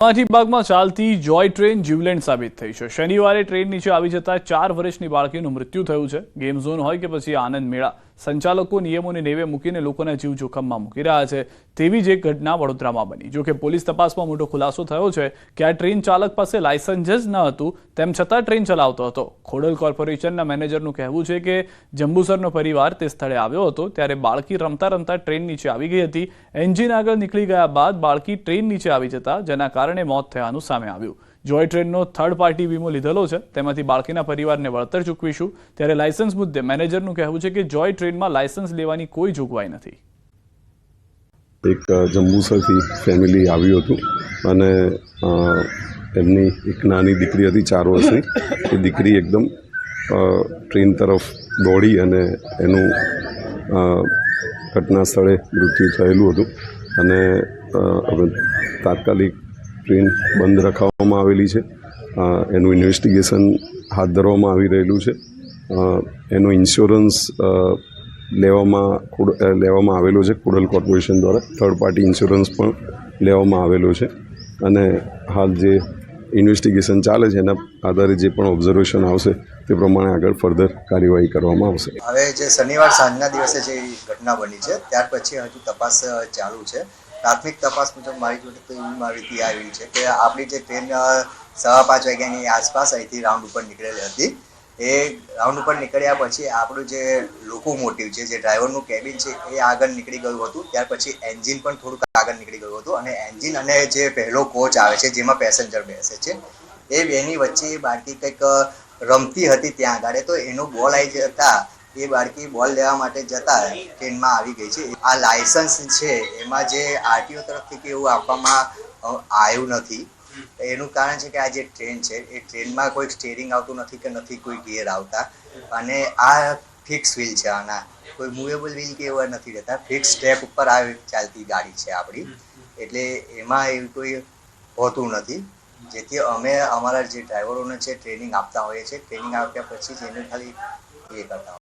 બાગમાં ચાલતી જોય ટ્રેન જીવલેણ સાબિત થઈ છે। શનિવારે ટ્રેન નીચે આવી જતા 4 વર્ષની બાળકીનું મૃત્યુ થયું છે। ગેમ ઝોન હોય કે પછી આનંદ મેળા, સંચાલકો નિયમોને નેવે મૂકીને લોકોના જીવ જોખમમાં મૂકી રહ્યા છે। તેવી જ એક ઘટના વડોદરામાં બની। જો કે પોલીસ તપાસમાં મોટો ખુલાસો થયો છે કે આ ટ્રેન ચાલક પાસે લાયસન્સ જ ન હતું, તેમ છતાં ટ્રેન ચલાવતો હતો। ખોડલ કોર્પોરેશનના મેનેજરનું કહેવું છે કે જંબુસરનો પરિવાર તે સ્થળે આવ્યો હતો ત્યારે બાળકી રમતા રમતા ટ્રેન નીચે આવી ગઈ હતી। એન્જિન આગળ નીકળી ગયા બાદ બાળકી ટ્રેન નીચે આવી જતા જેના કારણે મોત થયાનું સામે આવ્યું। જોય ટ્રેનનો થર્ડ પાર્ટી વીમો લીધેલો છે, તેમાંથી બાળકીના પરિવારને વળતર ચૂકવીશું। ત્યારે લાયસન્સ મુદ્દે મેનેજરનું કહેવું છે કે જોય ટ્રેનમાં લાયસન્સ લેવાની કોઈ જોગવાઈ નથી। એક જંબુસરથી ફેમિલી આવ્યું હતું અને એમની એક નાની દીકરી હતી 4 વર્ષની। એ દીકરી એકદમ ટ્રેન તરફ દોડી અને એનું ઘટના સ્થળે મૃત્યુ થયેલું હતું અને હવે તાત્કાલિક ટ્રેન બંધ રખાવવામાં આવેલી છે। એનું ઇન્વેસ્ટિગેશન હાથ ધરવામાં આવી રહેલું છે। એનો ઇન્સ્યોરન્સ લેવામાં આવેલો છે ખોડલ કોર્પોરેશન દ્વારા। થર્ડ પાર્ટી ઇન્સ્યોરન્સ પણ લેવામાં આવેલો છે અને હાલ જે ઇન્વેસ્ટિગેશન ચાલે છે એના આધારે જે પણ ઓબ્ઝર્વેશન આવશે તે પ્રમાણે આગળ ફર્ધર કાર્યવાહી કરવામાં આવશે। હવે જે શનિવાર સાંજના દિવસે જે ઘટના બની છે ત્યાર પછી હજુ તપાસ ચાલુ છે। પ્રાથમિક તપાસ મુજબ મારી જોડે તો એવી માહિતી આવી છે કે આપણી જે ટ્રેન 5:15 વાગ્યાની આસપાસ અહીંથી રાઉન્ડ ઉપર નીકળેલી હતી। એ રાઉન્ડ ઉપર નીકળ્યા પછી આપણું જે લોકોમોટિવ છે, જે ડ્રાઈવરનું કેબિન છે, એ આગળ નીકળી ગયું હતું। ત્યાર પછી એન્જિન પણ થોડુંક આગળ નીકળી ગયું હતું અને એન્જિન અને જે પહેલો કોચ આવે છે જેમાં પેસેન્જર બેસે છે એ બેની વચ્ચે એ બાળકી કંઈક રમતી હતી ત્યાં આગળ, તો એનો બોલ આવી જતા એ બાળકી બોલ લેવા માટે જતા ટ્રેનમાં આવી ગઈ છે। આ લાયસન્સ છે એમાં જે આરટીઓ તરફથી કે એવું આપવામાં આવ્યું નથી। એનું કારણ છે કે આ જે ટ્રેન છે એ ટ્રેનમાં કોઈ સ્ટીયરિંગ આવતું નથી કે નથી કોઈ ગિયર આવતા અને આ ફિક્સ વ્હીલ છે, આના કોઈ મૂવેબલ વ્હીલ કે એવા નથી રહેતા। ફિક્સ સ્ટેપ ઉપર આ ચાલતી ગાડી છે આપણી, એટલે એમાં એવું કોઈ હોતું નથી। જેથી અમે અમારા જે ડ્રાઈવરોને છે ટ્રેનિંગ આપતા હોઈએ છીએ। ટ્રેનિંગ આપ્યા પછી જ એને ખાલી એ કરતા